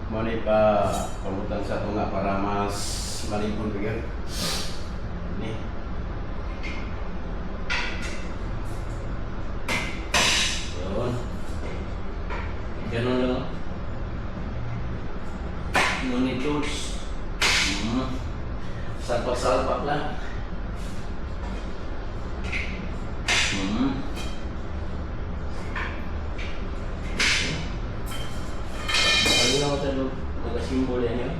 Muna pa pamutang sa ito nga para mas malibon bigyan. Ini. Yun. Ganun lang. Ngunit tools. Salpak-salpak lang. Ano ako sa loob? Magasimbol yan yun.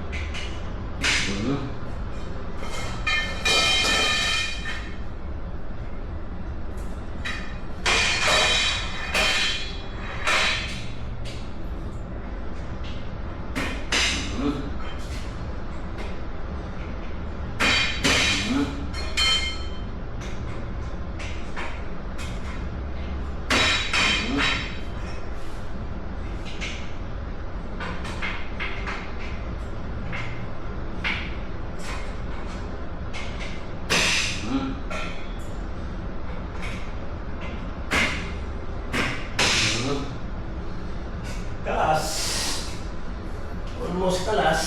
Kalas. Almost kalas.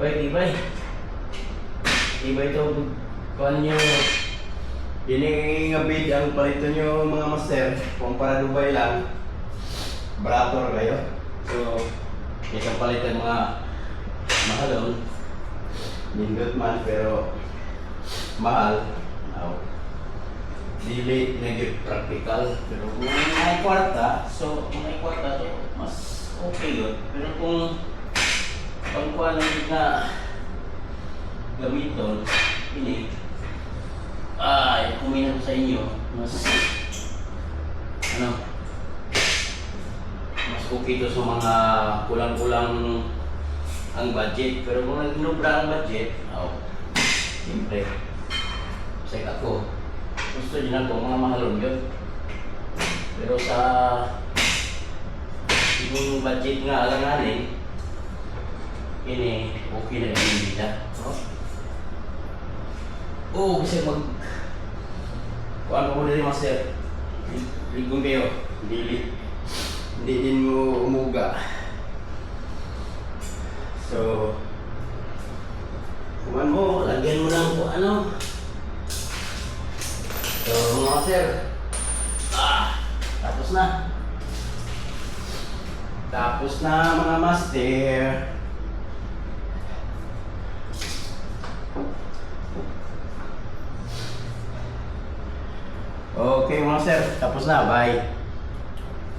Tibay. Tibay ito. Kuhan nyo. Diningabid ang palito nyo mga master. Kung para Dubai lang. Barator kayo. So, isang palitan mga mahalon. Nindot man pero mahal. Dili naging practical. Pero kung may kwarta, so mas okay yun. Pero kung pangkuhan lang na gamiton, ini kuminan sa inyo, mas okay to sa mga kulang-kulang ang budget. Pero kung nag-inubra ang budget, siyempre say ako, gusto din ako mga mahalon yun. Pero sa yung budget nga alanganin, ini okay na yung bida. Kasi kuhaan ko din master. Ligong kayo. Hindi din mo umuga. So, kuhaan mo, lagyan mo lang kung ano. So, mga master. Tapos na. Tapos na mga master. Okay mga sir, tapos na, bye.